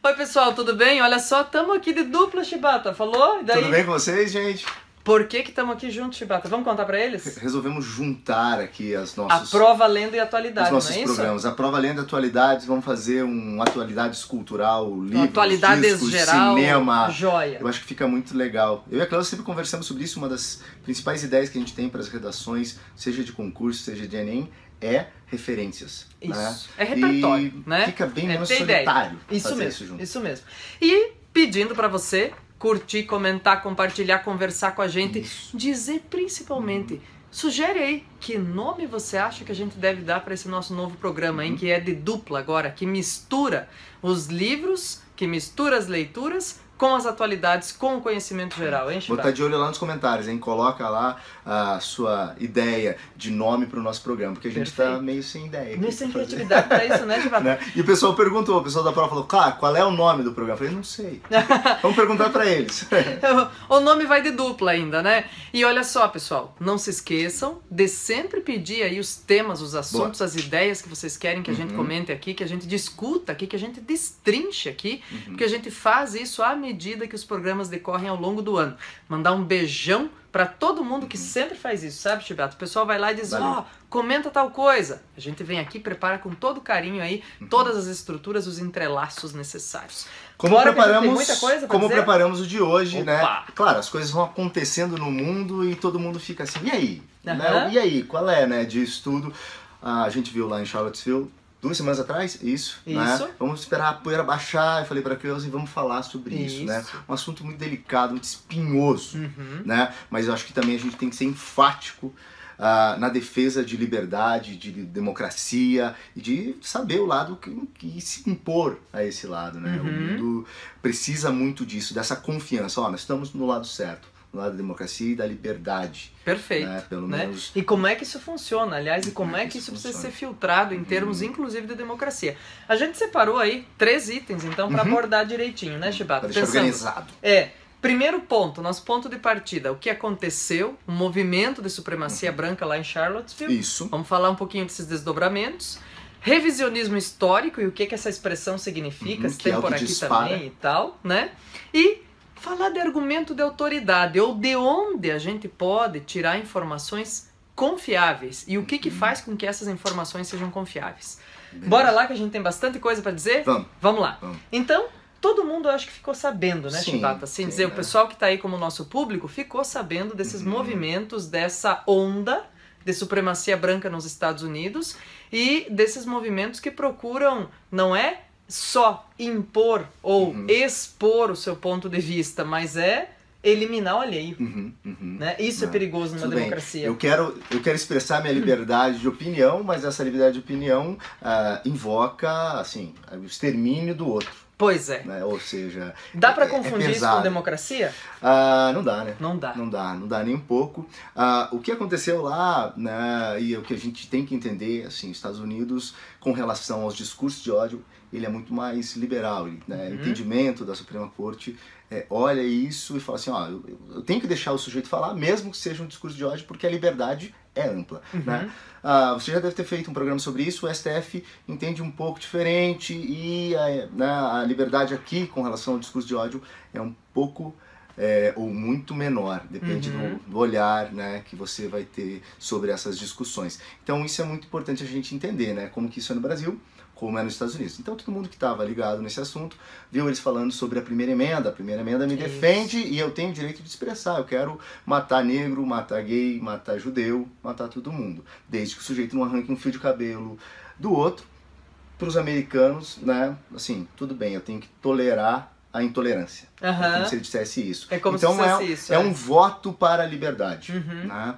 Oi pessoal, tudo bem? Olha só, estamos aqui de dupla, Chibata, falou? E daí? Tudo bem com vocês, gente? Por que estamos aqui juntos, Chibata? Vamos contar pra eles? Resolvemos juntar aqui A os nossos prova, lenda e atualidade, não é isso? programas. A prova, lenda e atualidades, vamos fazer um atualidades cultural, livros, Atualidades discos, geral, cinema. joia. Eu acho que fica muito legal. Eu e a Cláudia sempre conversamos sobre isso. Uma das principais ideias que a gente tem para as redações, seja de concurso, seja de Enem, é referências. Isso, né? é repertório, e né? Fica bem menos ter ideia. solitário Isso fazer mesmo, isso junto. isso mesmo. E pedindo pra você curtir, comentar, compartilhar, conversar com a gente, dizer principalmente, sugere aí que nome você acha que a gente deve dar para esse nosso novo programa, hein? Que é de dupla agora, que mistura os livros, que mistura as leituras com as atualidades, com o conhecimento geral, hein, Vou estar de olho lá nos comentários, hein? Coloca lá a sua ideia de nome para o nosso programa, porque a gente está meio sem ideia. Meio sem criatividade para isso, né, Chibata? Né? E o pessoal perguntou, o pessoal da prova falou, cara, qual é o nome do programa? Eu falei, não sei. Vamos perguntar para eles. O nome vai de dupla ainda, né? E olha só, pessoal, não se esqueçam de sempre pedir aí os temas, os assuntos, as ideias que vocês querem que a gente comente aqui, que a gente discuta aqui, que a gente destrinche aqui, porque a gente faz isso à medida que os programas decorrem ao longo do ano. Mandar um beijão pra todo mundo que sempre faz isso, sabe, Chibata? O pessoal vai lá e diz, ó, comenta tal coisa. A gente vem aqui, prepara com todo carinho aí todas as estruturas, os entrelaços necessários. Como preparamos o de hoje, Opa. né? Claro, as coisas vão acontecendo no mundo e todo mundo fica assim, e aí? Né? E aí, qual é, né, de estudo? A gente viu lá em Charlottesville 2 semanas atrás, isso. Né? Vamos esperar a poeira baixar, eu falei para a Cleusa, e vamos falar sobre isso, né? Um assunto muito delicado, muito espinhoso, né? Mas eu acho que também a gente tem que ser enfático na defesa de liberdade, de democracia e de saber o lado que se impor a esse lado, né? O mundo precisa muito disso, dessa confiança. Ó, nós estamos no lado certo. Do lado da democracia e da liberdade. Perfeito. Né? Pelo menos... E como é que isso funciona, aliás, e como é que isso precisa ser filtrado em termos, inclusive, de democracia. A gente separou aí 3 itens, então, para abordar direitinho, né, Chibata? Para deixar organizado. Primeiro ponto, nosso ponto de partida, o que aconteceu, o movimento de supremacia branca lá em Charlottesville. Isso. Vamos falar um pouquinho desses desdobramentos. Revisionismo histórico e o que essa expressão significa, se tem por aqui também e tal, né? E falar de argumento de autoridade, ou de onde a gente pode tirar informações confiáveis e o que faz com que essas informações sejam confiáveis. Bora lá que a gente tem bastante coisa para dizer? Vamos lá. Então, todo mundo acho que ficou sabendo, né, Chibata? Assim dizer, o pessoal que está aí como nosso público ficou sabendo desses movimentos, dessa onda de supremacia branca nos Estados Unidos e desses movimentos que procuram, não é só impor ou expor o seu ponto de vista, mas é eliminar o alheio. Né? Isso é perigoso numa democracia. Eu quero expressar minha liberdade de opinião, mas essa liberdade de opinião invoca assim, o extermínio do outro. Pois é. Né? Ou seja, dá para confundir isso com democracia? Não dá, né? Não dá. Não dá nem um pouco. O que aconteceu lá, né, e o que a gente tem que entender, assim, Estados Unidos, com relação aos discursos de ódio, ele é muito mais liberal, né? O entendimento da Suprema Corte olha isso e fala assim, ó, eu tenho que deixar o sujeito falar, mesmo que seja um discurso de ódio, porque a liberdade é ampla. Né? Você já deve ter feito um programa sobre isso, o STF entende um pouco diferente e a liberdade aqui com relação ao discurso de ódio é um pouco ou muito menor, depende do olhar, né, que você vai ter sobre essas discussões. Então isso é muito importante a gente entender, né, como que isso é no Brasil, como é nos Estados Unidos. Então todo mundo que estava ligado nesse assunto viu eles falando sobre a primeira emenda me defende e eu tenho o direito de expressar, eu quero matar negro, matar gay, matar judeu, matar todo mundo, desde que o sujeito não arranque um fio de cabelo do outro. Para os americanos, né, assim, tudo bem, eu tenho que tolerar a intolerância. É como se ele dissesse isso. Então se dissesse isso, é um voto para a liberdade. Né?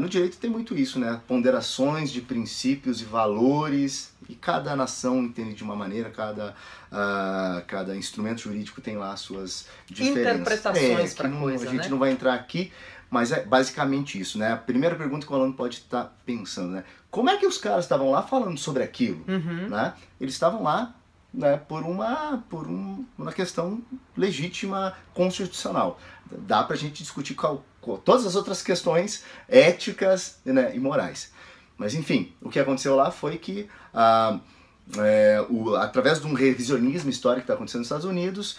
No direito tem muito isso, né? Ponderações de princípios e valores, e cada nação entende de uma maneira, cada instrumento jurídico tem lá as suas diferenças. Interpretações para coisa, a gente não vai entrar aqui, mas é basicamente isso, né? A primeira pergunta que o aluno pode estar pensando, né? Como é que os caras estavam lá falando sobre aquilo? Né? Eles estavam lá, né, por uma questão legítima constitucional. Dá pra gente discutir todas as outras questões éticas, né, e morais. Mas enfim, o que aconteceu lá foi que através de um revisionismo histórico que está acontecendo nos Estados Unidos,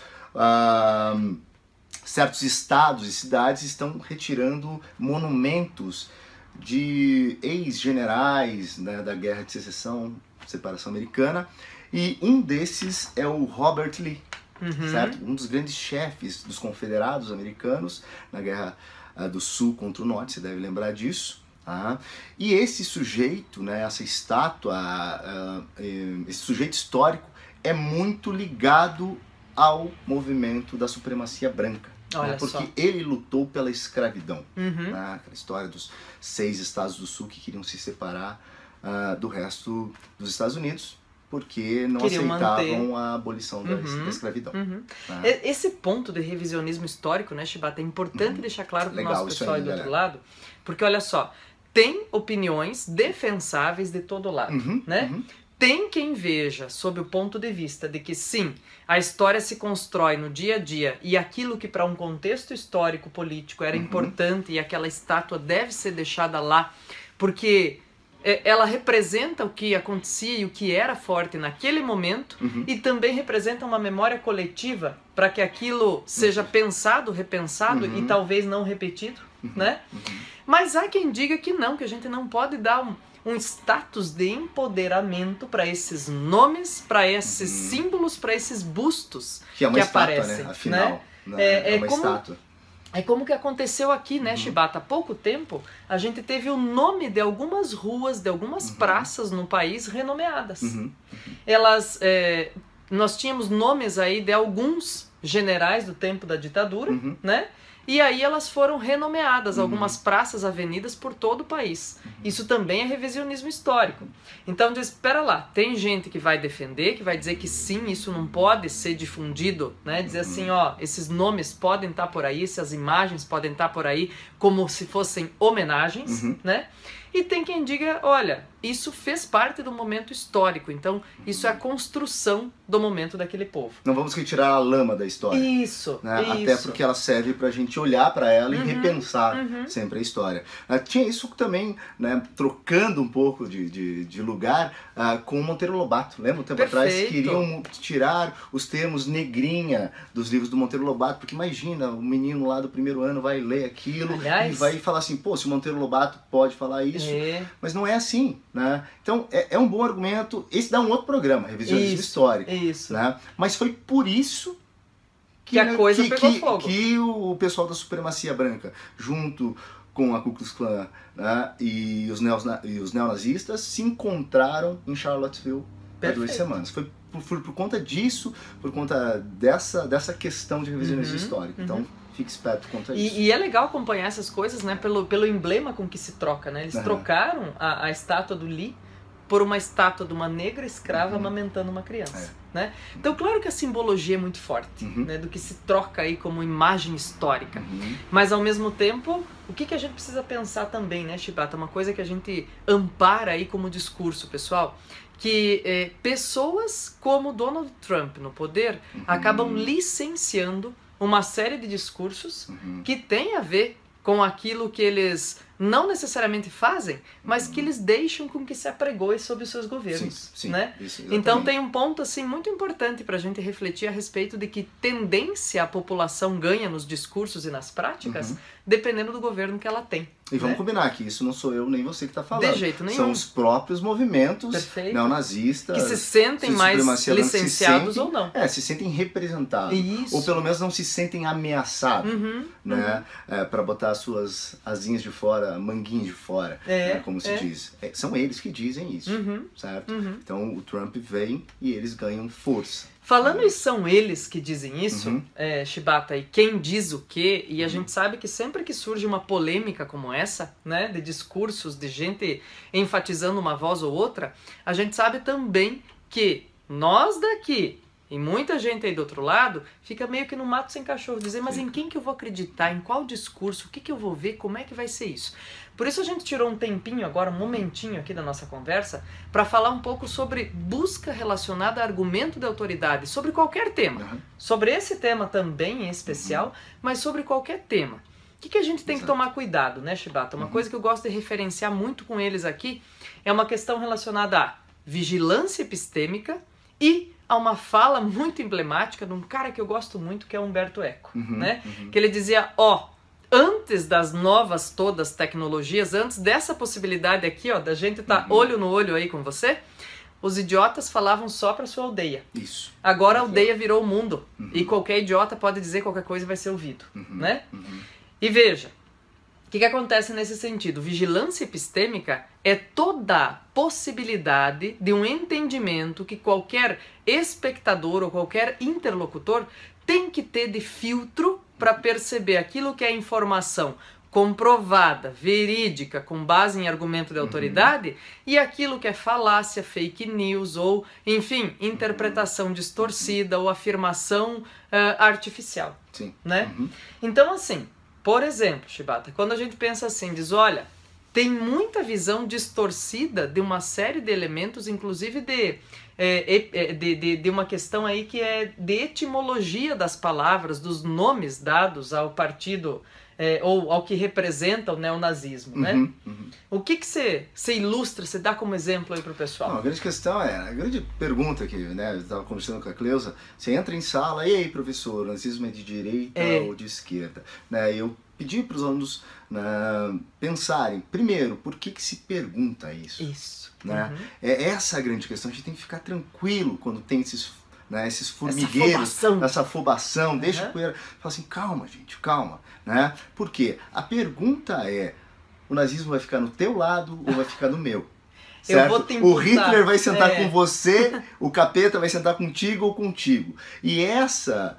certos estados e cidades estão retirando monumentos de ex-generais, né, da Guerra de Separação Americana, e um desses é o Robert Lee, certo? Um dos grandes chefes dos confederados americanos na Guerra do Sul contra o Norte, você deve lembrar disso. E esse sujeito, né, essa estátua, esse sujeito histórico é muito ligado ao movimento da supremacia branca. Olha, porque só. Ele lutou pela escravidão. Né? Aquela história dos 6 estados do sul que queriam se separar do resto dos Estados Unidos porque não aceitavam a abolição da escravidão. Esse ponto de revisionismo histórico, né, Shibata, é importante deixar claro para o nosso pessoal aí do outro lado, porque olha só, tem opiniões defensáveis de todo lado, né? Tem quem veja sob o ponto de vista de que sim, a história se constrói no dia a dia e aquilo que para um contexto histórico político era importante e aquela estátua deve ser deixada lá porque ela representa o que acontecia e o que era forte naquele momento e também representa uma memória coletiva para que aquilo seja pensado, repensado e talvez não repetido, né? Mas há quem diga que não, que a gente não pode dar um status de empoderamento para esses nomes, para esses símbolos, para esses bustos que aparecem. Estátua, né? Afinal, né? É uma estátua. É como que aconteceu aqui, né, Shibata? Há pouco tempo, a gente teve o nome de algumas ruas, de algumas praças no país renomeadas. Elas, nós tínhamos nomes aí de alguns generais do tempo da ditadura, né? E aí elas foram renomeadas, algumas praças, avenidas por todo o país. Isso também é revisionismo histórico. Então diz, espera lá, tem gente que vai defender, que vai dizer que sim, isso não pode ser difundido, né? Dizer assim, ó, esses nomes podem estar por aí, essas imagens podem estar por aí, como se fossem homenagens, né? E tem quem diga, olha, isso fez parte do momento histórico, então isso é a construção do momento daquele povo. Não vamos retirar a lama da história. Isso, né? Até porque ela serve pra gente olhar para ela e repensar sempre a história. Tinha isso também, né, trocando um pouco de lugar com o Monteiro Lobato. Lembra um tempo atrás? Queriam tirar os termos negrinha dos livros do Monteiro Lobato, porque imagina, o menino lá do primeiro ano vai ler aquilo e vai falar assim, pô, se o Monteiro Lobato pode falar isso, mas não é assim, né? Então é um bom argumento. Esse dá um outro programa, revisionismo histórico. Isso. Né? Mas foi por isso que a coisa pegou fogo. Que o pessoal da supremacia branca, junto com a Ku Klux Klan, né, e os neonazistas, se encontraram em Charlottesville há 2 semanas. Foi por conta disso, por conta dessa questão de revisionismo histórico. Então, fique esperto quanto a isso. E é legal acompanhar essas coisas, né, pelo emblema com que se troca, né? Eles trocaram a estátua do Lee por uma estátua de uma negra escrava amamentando uma criança, né? Então, claro que a simbologia é muito forte, né, do que se troca aí como imagem histórica. Mas, ao mesmo tempo, o que a gente precisa pensar também, né, Shibata? Uma coisa que a gente ampara aí como discurso, pessoal, que pessoas como Donald Trump no poder acabam licenciando uma série de discursos que tem a ver com aquilo que eles não necessariamente fazem, mas que eles deixam com que se apregoe sobre os seus governos. Sim, né? Isso, então tem um ponto assim, muito importante para a gente refletir a respeito de que tendência a população ganha nos discursos e nas práticas, dependendo do governo que ela tem. E vamos combinar que isso não sou eu nem você que está falando. De jeito nenhum. São os próprios movimentos neonazistas. Que se sentem mais licenciados ou não. Se sentem representados. Isso. Ou pelo menos não se sentem ameaçados. Né? Para botar as suas asinhas de fora, manguinhos de fora, né? Como se diz. São eles que dizem isso, certo? Então o Trump vem e eles ganham força. Falando em são eles que dizem isso, Shibata, e quem diz o quê, e a gente sabe que sempre que surge uma polêmica como essa, né, de discursos, de gente enfatizando uma voz ou outra, a gente sabe também que nós daqui, e muita gente aí do outro lado, fica meio que no mato sem cachorro, dizer, mas em quem que eu vou acreditar, em qual discurso, o que que eu vou ver, como é que vai ser isso? Por isso a gente tirou um tempinho agora, um momentinho aqui da nossa conversa, para falar um pouco sobre busca relacionada a argumento de autoridade, sobre qualquer tema. Sobre esse tema também em especial, mas sobre qualquer tema. O que a gente tem que tomar cuidado, né, Shibata? Uma coisa que eu gosto de referenciar muito com eles aqui é uma questão relacionada a vigilância epistêmica e a uma fala muito emblemática de um cara que eu gosto muito, que é Humberto Eco, né? Que ele dizia, antes das novas todas tecnologias, antes dessa possibilidade aqui, da gente estar olho no olho aí com você, os idiotas falavam só para sua aldeia. Isso. Agora a aldeia virou o mundo. E qualquer idiota pode dizer qualquer coisa e vai ser ouvido. Né? E veja, o que acontece nesse sentido? Vigilância epistêmica é toda a possibilidade de um entendimento que qualquer espectador ou qualquer interlocutor tem que ter de filtro para perceber aquilo que é informação comprovada, verídica, com base em argumento de autoridade, e aquilo que é falácia, fake news, ou, enfim, interpretação distorcida ou afirmação artificial. Sim. Né? Então, assim, por exemplo, Shibata, quando a gente pensa assim, diz, olha, tem muita visão distorcida de uma série de elementos, inclusive de uma questão aí que é de etimologia das palavras, dos nomes dados ao partido ou ao que representa o neonazismo, né? O que você ilustra, você dá como exemplo aí pro pessoal? Não, a grande questão a grande pergunta que, né, eu estava conversando com a Cleusa, você entra em sala, e aí, professor, o nazismo é de direita ou de esquerda? Né, eu pedi para os alunos pensarem, primeiro, por que se pergunta isso? Isso. Né? É essa a grande questão, a gente tem que ficar tranquilo quando tem esses formigueiros, essa afobação, deixa a poeira, fala assim, calma gente, calma, né? Porque a pergunta é, o nazismo vai ficar no teu lado ou vai ficar no meu? Certo? Eu vou te imputar. O Hitler vai sentar com você, o capeta vai sentar contigo ou contigo. E essa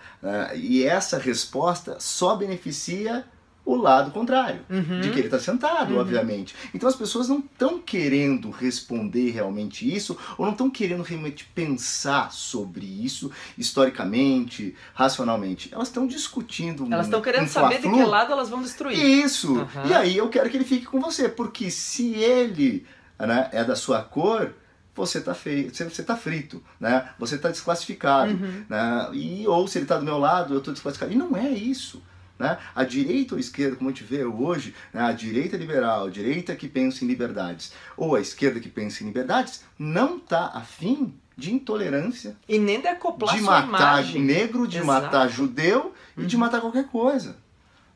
resposta só beneficia o lado contrário, de que ele está sentado, obviamente. Então as pessoas não estão querendo responder realmente isso, ou não estão querendo realmente pensar sobre isso, historicamente, racionalmente. Elas estão discutindo Elas estão querendo saber de que lado elas vão destruir. Isso! E aí eu quero que ele fique com você, porque se ele, né, é da sua cor, você está frito, né? Você está desclassificado. Né? Ou se ele está do meu lado, eu estou desclassificado. E não é isso. Né? A direita ou a esquerda, como a gente vê hoje, né? A direita liberal, a direita que pensa em liberdades, ou a esquerda que pensa em liberdades, não está afim de intolerância, e nem de acoplar de sua matar imagem. Negro, de matar judeu e de matar qualquer coisa.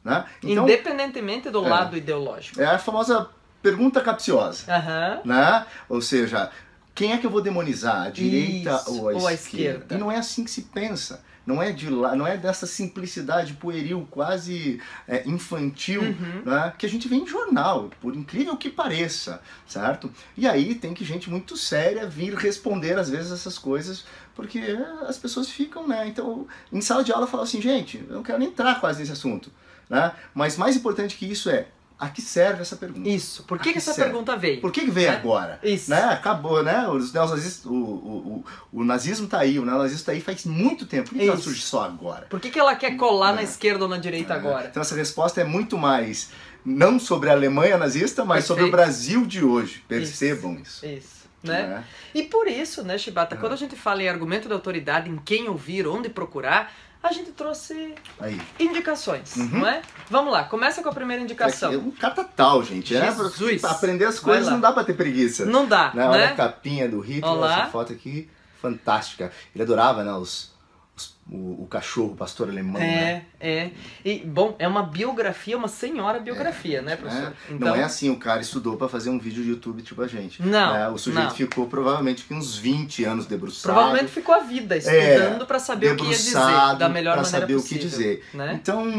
Né? Então, independentemente do lado ideológico. É a famosa pergunta capciosa. Né? Ou seja, quem é que eu vou demonizar? A direita ou a esquerda? E não é assim que se pensa. Não é não é dessa simplicidade pueril, quase infantil, né, que a gente vê em jornal, por incrível que pareça, certo? E aí tem que gente muito séria vir responder às vezes essas coisas, porque as pessoas ficam, né? Então, em sala de aula eu falo assim, gente, eu não quero nem entrar quase nesse assunto, né? Mas mais importante que isso a que serve essa pergunta? Isso. Por que essa pergunta veio? Por que veio agora? Isso. Né? Acabou, né? Os neonazistas, o nazismo tá aí, o neonazismo tá aí faz muito tempo. Por que ela surge só agora? Por que ela quer colar na esquerda ou na direita agora? Então essa resposta é muito mais, não sobre a Alemanha nazista, mas sobre o Brasil de hoje. Percebam isso. Isso. Né? E por isso, né, Shibata, quando a gente fala em argumento de autoridade, em quem ouvir, onde procurar, a gente trouxe indicações, não é? Vamos lá, começa com a primeira indicação. É um catatal, gente. Jesus. Pra aprender as coisas não dá pra ter preguiça. Não dá, né? Olha a capinha do Hitler, essa foto aqui, fantástica. Ele adorava, né, o cachorro, o pastor alemão. E, bom, é uma biografia, uma senhora biografia, né, professor? Então, não é assim, o cara estudou pra fazer um vídeo de YouTube tipo a gente. Não. Né? O sujeito ficou provavelmente uns 20 anos debruçado. Provavelmente ficou a vida estudando pra saber o que ia dizer da melhor maneira saber possível. O que dizer. Né? Então,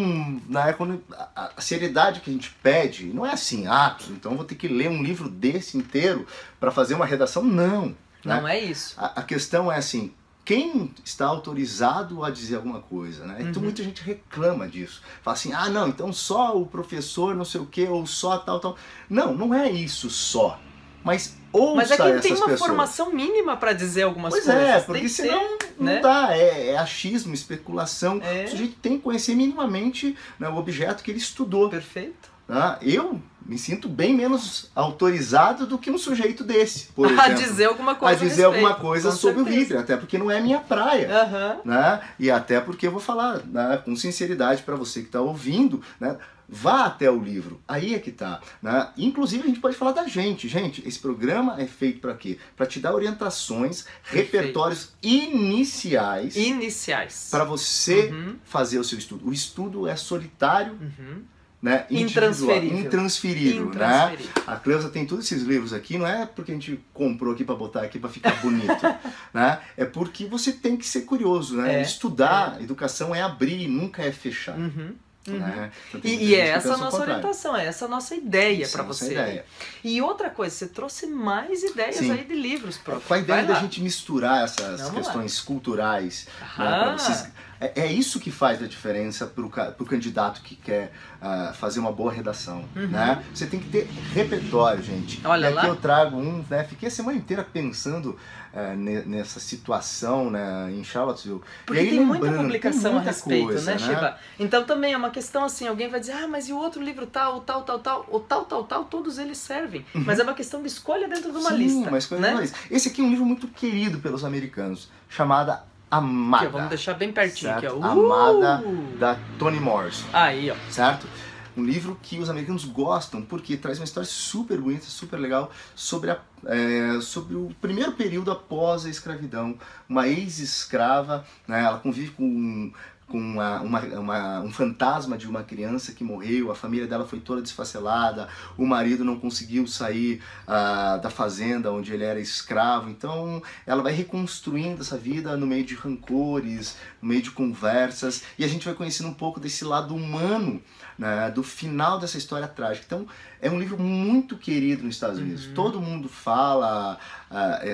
quando a seriedade que a gente pede não é assim, então eu vou ter que ler um livro desse inteiro pra fazer uma redação. Não. Não é isso. A questão é assim, quem está autorizado a dizer alguma coisa, né? Então muita gente reclama disso. Fala assim, não, então só o professor não sei o que, ou só tal. Não, não é isso só. Mas ouça essas pessoas. Mas é quem tem uma formação mínima para dizer algumas coisas. Pois é, porque senão não dá. É achismo, especulação. O sujeito tem que conhecer minimamente, né, o objeto que ele estudou. Perfeito. Eu me sinto bem menos autorizado do que um sujeito desse, por exemplo. A dizer alguma coisa sobre o Hitler, até porque não é minha praia. Né? E até porque eu vou falar, né, com sinceridade para você que está ouvindo, né, vá até o livro. Aí é que tá, né? Inclusive a gente pode falar da gente. Gente, esse programa é feito para quê? Para te dar orientações, repertórios iniciais para você fazer o seu estudo. O estudo é solitário, né? Intransferível, né? A Cleusa tem todos esses livros aqui, não é porque a gente comprou aqui para botar aqui para ficar bonito, né? É porque você tem que ser curioso, né? Estudar, educação é abrir, nunca é fechar. Né? Então, e é essa a nossa orientação, é essa a nossa ideia para você. E outra coisa, você trouxe mais ideias aí de livros, prof. Com a ideia da gente misturar essas questões culturais, né, vocês, é isso que faz a diferença para o candidato que quer fazer uma boa redação. Né? Você tem que ter repertório, gente. Olha e aqui lá. eu trago né? Fiquei a semana inteira pensando nessa situação, né, em Charlottesville. Porque e aí, tem muita publicação a respeito, coisa, né, Shiba? Então também é uma questão assim, alguém vai dizer, mas e o outro livro tal, o tal, todos eles servem. Mas é uma questão de escolha dentro de uma lista. Uma escolha de uma lista. Esse aqui é um livro muito querido pelos americanos, chamada Amada. Aqui, vamos deixar bem pertinho aqui, ó. Amada, da Toni Morrison. Aí, ó. Certo? Um livro que os americanos gostam, porque traz uma história super bonita, super legal, sobre o primeiro período após a escravidão. Uma ex-escrava, né, ela convive com um fantasma de uma criança que morreu, a família dela foi toda desfacelada, o marido não conseguiu sair da fazenda onde ele era escravo, então ela vai reconstruindo essa vida no meio de rancores, no meio de conversas, e a gente vai conhecendo um pouco desse lado humano, né, do final dessa história trágica. Então é um livro muito querido nos Estados Unidos, todo mundo fala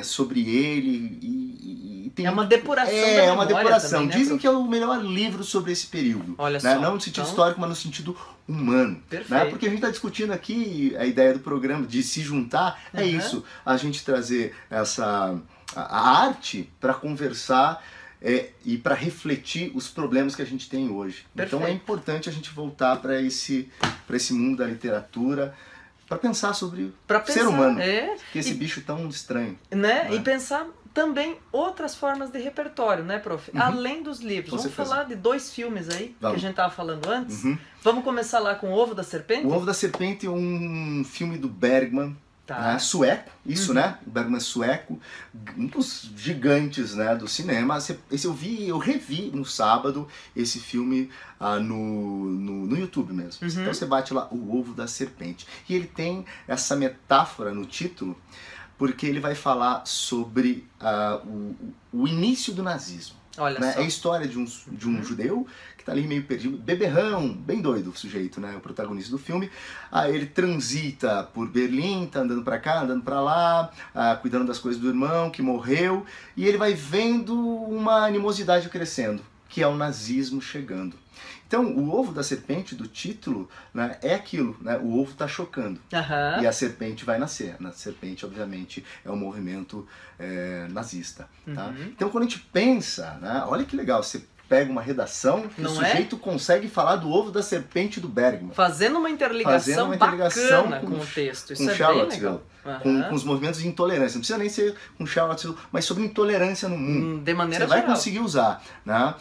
sobre ele e tem uma depuração da memória. É uma depuração. Também, né, dizem que é o melhor livro sobre esse período. Olha né? só, não no sentido histórico, mas no sentido humano. Né? Porque a gente está discutindo aqui a ideia do programa de se juntar, é isso, a gente trazer a arte para conversar e para refletir os problemas que a gente tem hoje. Perfeito. Então é importante a gente voltar para esse mundo da literatura, para pensar sobre o ser humano, que esse bicho tão estranho. Né? E pensar também outras formas de repertório, né, prof? Além dos livros. Vamos falar de 2 filmes aí, que a gente estava falando antes. Vamos começar lá com O Ovo da Serpente? O Ovo da Serpente é um filme do Bergman, né? Sueco, né? O Bergman é sueco, um dos gigantes, né, do cinema. Eu revi no sábado esse filme no YouTube mesmo. Então você bate lá, O Ovo da Serpente. E ele tem essa metáfora no título, porque ele vai falar sobre o início do nazismo. Olha né? só. É a história de um judeu que tá ali meio perdido, beberrão, bem doido o sujeito, né? O protagonista do filme. Aí ele transita por Berlim, tá andando pra cá, andando pra lá, cuidando das coisas do irmão que morreu, e ele vai vendo uma animosidade crescendo, que é o nazismo chegando. Então, o ovo da serpente, do título, né, é aquilo, né? O ovo está chocando. E a serpente vai nascer. A serpente, obviamente, é um movimento nazista. Tá? Então, quando a gente pensa, né, olha que legal, você pega uma redação que o sujeito consegue falar do ovo da serpente do Bergman. Fazendo uma interligação bacana com o texto. Isso é bem legal. Com os movimentos de intolerância. Não precisa nem ser com Charlottesville, mas sobre intolerância no mundo. De maneira geral. Você vai conseguir usar. Né?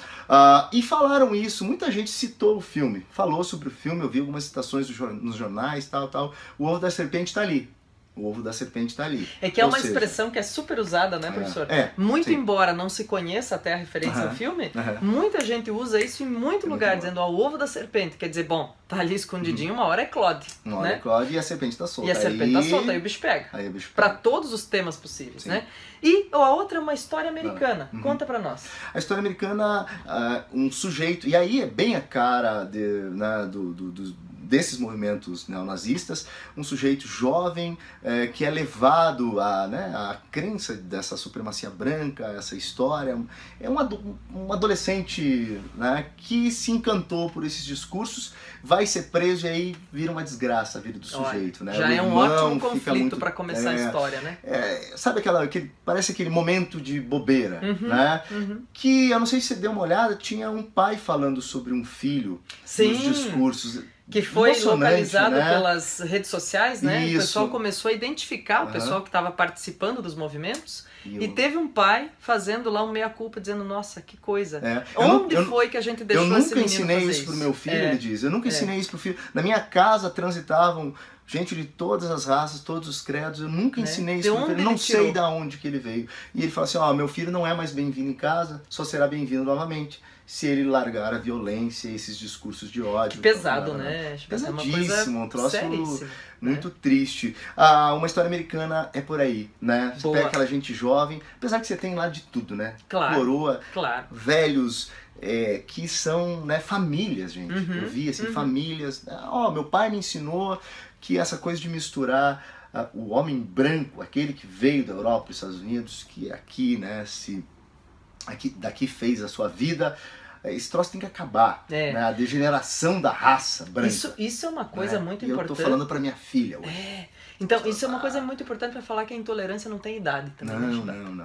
E falaram isso, muita gente citou o filme. Falou sobre o filme, eu vi algumas citações nos jornais, tal. O ovo da serpente está ali. O ovo da serpente está ali. É que é uma expressão que é super usada, né, professor? Muito embora não se conheça até a referência ao filme, muita gente usa isso em muito lugar, dizendo, o ovo da serpente. Quer dizer, bom, tá ali escondidinho, uma hora é Claude. Uma hora é Claude e a serpente está solta. E a serpente tá solta, aí o bicho pega. Para todos os temas possíveis, né? E a outra é uma história americana. Conta pra nós. A história americana, um sujeito, e aí é bem a cara desses movimentos neonazistas, um sujeito jovem que é levado à crença dessa supremacia branca, essa história. É um adolescente, né, que se encantou por esses discursos, vai ser preso e aí vira uma desgraça a vida do sujeito. Né? Já é um ótimo conflito para começar a história, né? Sabe parece aquele momento de bobeira, né? Que, eu não sei se você deu uma olhada, tinha um pai falando sobre um filho nos discursos. que foi localizado, né? Pelas redes sociais, né? Isso. O pessoal começou a identificar o pessoal que estava participando dos movimentos. E teve um pai fazendo lá um meia-culpa, dizendo, nossa, que coisa. Onde foi que a gente deixou esse menino fazer isso? Eu nunca ensinei isso pro meu filho, ele diz. Eu nunca ensinei isso pro filho. Na minha casa transitavam gente de todas as raças, todos os credos. Eu nunca ensinei isso pro filho. Eu não sei de onde que ele veio. E ele fala assim, meu filho não é mais bem-vindo em casa, só será bem-vindo novamente se ele largar a violência e esses discursos de ódio. Que pesado, né? Pesadíssimo, um troço muito né? Triste. Uma história americana é por aí, né? Você pega aquela gente jovem, apesar que você tem lá de tudo, né? Claro, coroa, velhos, que são, né, famílias, gente. Eu vi, assim, famílias. Meu pai me ensinou que essa coisa de misturar o homem branco, aquele que veio da Europa para os Estados Unidos, que aqui, né, daqui fez a sua vida, esse troço tem que acabar, né? A degeneração da raça branca. Isso é uma coisa muito importante. Eu tô falando para minha filha hoje. Então, isso é uma coisa muito importante para falar que a intolerância não tem idade também.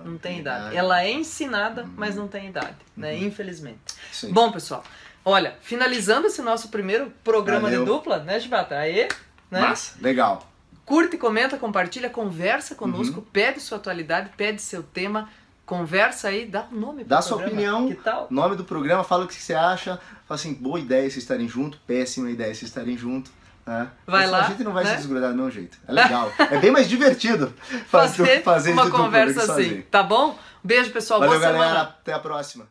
Não tem idade. Ela é ensinada, mas não tem idade, né? Infelizmente. Sim. Bom, pessoal, olha, finalizando esse nosso primeiro programa de dupla, né, Chibata? Aí, né? Massa, legal. Curte, comenta, compartilha, conversa conosco, pede sua atualidade, pede seu tema, conversa aí, dá um nome pro Dá programa. sua opinião, que tal? Nome do programa, fala o que você acha, fala assim, boa ideia vocês estarem juntos, péssima ideia vocês estarem juntos. Vai lá, a gente não vai se desgrudar do meu jeito. É legal. É bem mais divertido fazer uma de conversa assim. Tá bom? Beijo, pessoal. Valeu, boa semana. galera. Até a próxima.